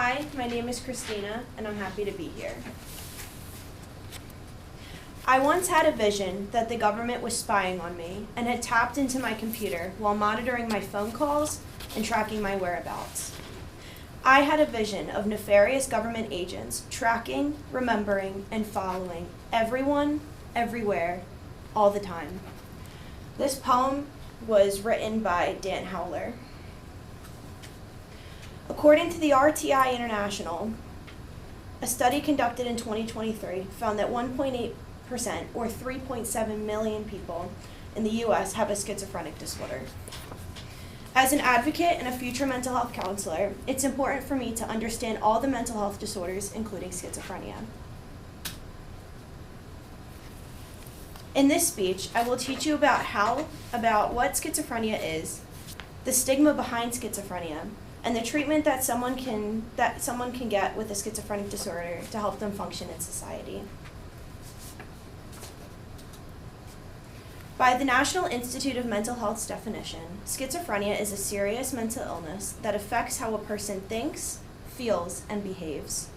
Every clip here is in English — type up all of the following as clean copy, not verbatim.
Hi, my name is Christina, and I'm happy to be here. I once had a vision that the government was spying on me and had tapped into my computer while monitoring my phone calls and tracking my whereabouts. I had a vision of nefarious government agents tracking, remembering, and following everyone, everywhere, all the time. This poem was written by Dan Howler. According to the RTI International, a study conducted in 2023 found that 1.8% or 3.7 million people in the US have a schizophrenic disorder. As an advocate and a future mental health counselor, it's important for me to understand all the mental health disorders, including schizophrenia. In this speech, I will teach you about what schizophrenia is, the stigma behind schizophrenia, and the treatment that someone can get with a schizophrenic disorder to help them function in society. By the National Institute of Mental Health's definition, schizophrenia is a serious mental illness that affects how a person thinks, feels, and behaves.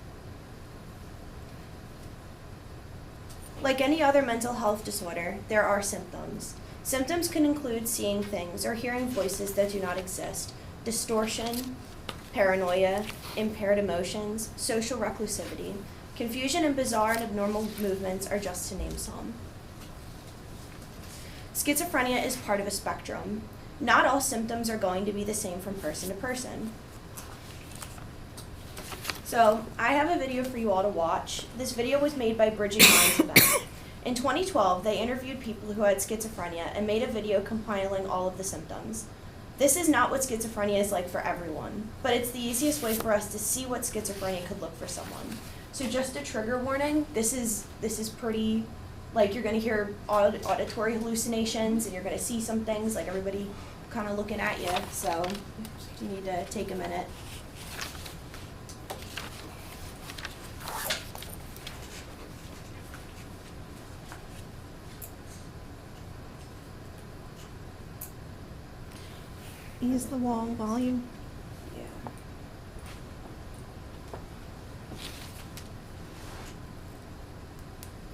Like any other mental health disorder, there are symptoms. Symptoms can include seeing things or hearing voices that do not exist, distortion, paranoia, impaired emotions, social reclusivity, confusion, and bizarre and abnormal movements are just to name some. Schizophrenia is part of a spectrum. Not all symptoms are going to be the same from person to person. So I have a video for you all to watch. This video was made by Bridging Minds event. In 2012, they interviewed people who had schizophrenia and made a video compiling all of the symptoms. This is not what schizophrenia is like for everyone, but it's the easiest way for us to see what schizophrenia could look for someone. So just a trigger warning, this is pretty, like you're gonna hear auditory hallucinations and you're gonna see some things, like everybody kind of looking at you, so you need to take a minute. Ease the wall volume. Yeah.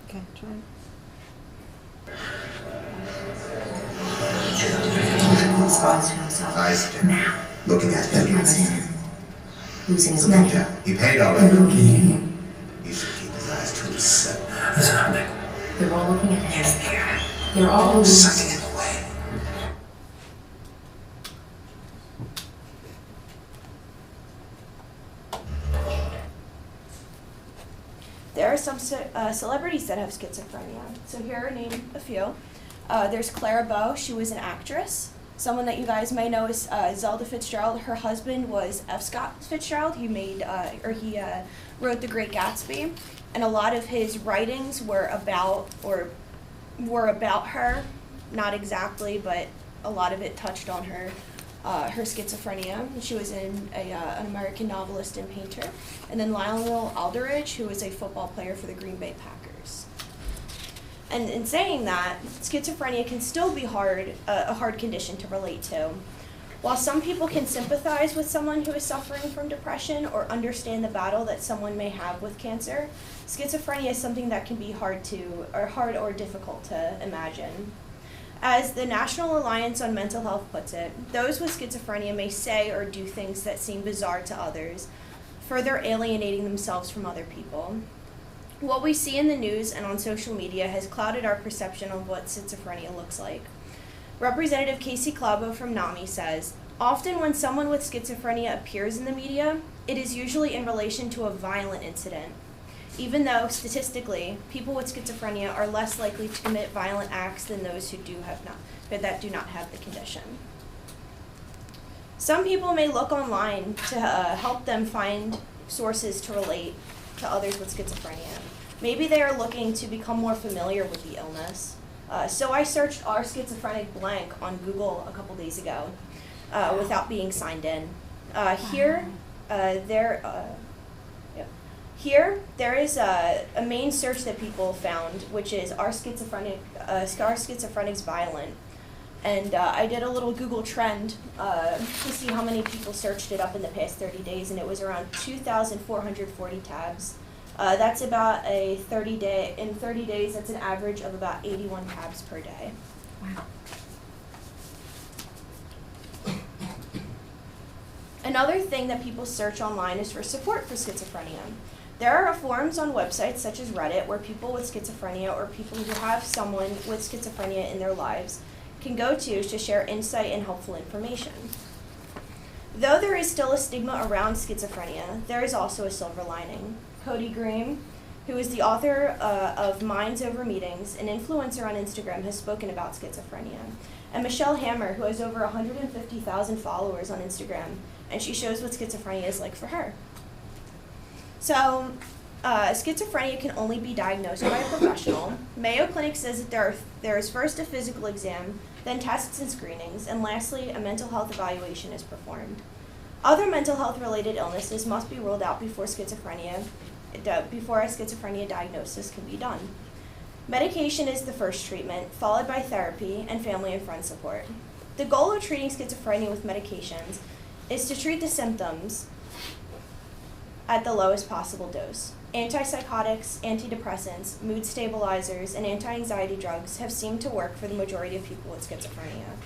Okay, try. Eyes now. Looking at him. Losing his Looking money. down. He paid already. Looking at him. He should keep his eyes to himself. What's happening? They're all looking at him. They're all Sucking him away. There are some celebrities that have schizophrenia. So here are named a few. There's Clara Bow. She was an actress. Someone that you guys may know is Zelda Fitzgerald. Her husband was F. Scott Fitzgerald. He wrote The Great Gatsby, and a lot of his writings were about her. Not exactly, but a lot of it touched on her schizophrenia. She was an American novelist and painter. And then Lionel Aldridge, who was a football player for the Green Bay Packers. And in saying that, schizophrenia can still be a hard condition to relate to. While some people can sympathize with someone who is suffering from depression or understand the battle that someone may have with cancer, schizophrenia is something that can be hard or difficult to imagine. As the National Alliance on Mental Health puts it, those with schizophrenia may say or do things that seem bizarre to others, further alienating themselves from other people. What we see in the news and on social media has clouded our perception of what schizophrenia looks like. Representative Casey Clabo from NAMI says, often when someone with schizophrenia appears in the media, it is usually in relation to a violent incident. Even though, statistically, people with schizophrenia are less likely to commit violent acts than those who do not have the condition. Some people may look online to help them find sources to relate to others with schizophrenia. Maybe they are looking to become more familiar with the illness. So I searched "Are Schizophrenic blank" on Google a couple days ago without being signed in. Here, there is a main search that people found, which is "Are schizophrenics violent?" And I did a little Google trend to see how many people searched it up in the past 30 days, and it was around 2,440 tabs. That's about in 30 days, that's an average of about 81 tabs per day. Wow. Another thing that people search online is for support for schizophrenia. There are forums on websites such as Reddit where people with schizophrenia or people who have someone with schizophrenia in their lives can go to share insight and helpful information. Though there is still a stigma around schizophrenia, there is also a silver lining. Cody Green, who is the author of Minds Over Meetings, an influencer on Instagram, has spoken about schizophrenia. And Michelle Hammer, who has over 150,000 followers on Instagram, and she shows what schizophrenia is like for her. So, schizophrenia can only be diagnosed by a professional. Mayo Clinic says that there is first a physical exam, then tests and screenings, and lastly, a mental health evaluation is performed. Other mental health related illnesses must be ruled out before a schizophrenia diagnosis can be done. Medication is the first treatment, followed by therapy and family and friend support. The goal of treating schizophrenia with medications is to treat the symptoms at the lowest possible dose. Antipsychotics, antidepressants, mood stabilizers, and anti-anxiety drugs have seemed to work for the majority of people with schizophrenia.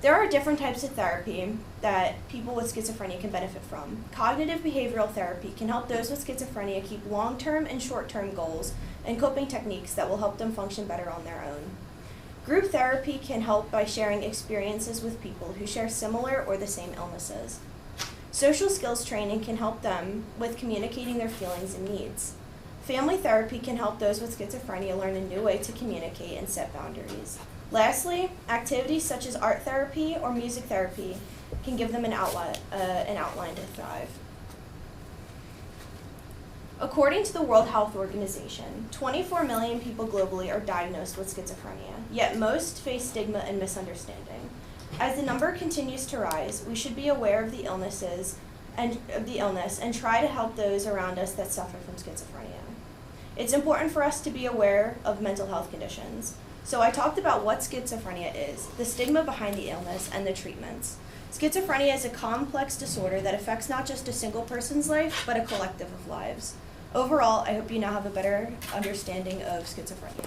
There are different types of therapy that people with schizophrenia can benefit from. Cognitive behavioral therapy can help those with schizophrenia keep long-term and short-term goals and coping techniques that will help them function better on their own. Group therapy can help by sharing experiences with people who share similar or the same illnesses. Social skills training can help them with communicating their feelings and needs. Family therapy can help those with schizophrenia learn a new way to communicate and set boundaries. Lastly, activities such as art therapy or music therapy can give them an outline to thrive. According to the World Health Organization, 24 million people globally are diagnosed with schizophrenia, yet most face stigma and misunderstanding. As the number continues to rise, we should be aware of the illness and try to help those around us that suffer from schizophrenia. It's important for us to be aware of mental health conditions. So I talked about what schizophrenia is, the stigma behind the illness, and the treatments. Schizophrenia is a complex disorder that affects not just a single person's life, but a collective of lives. Overall, I hope you now have a better understanding of schizophrenia.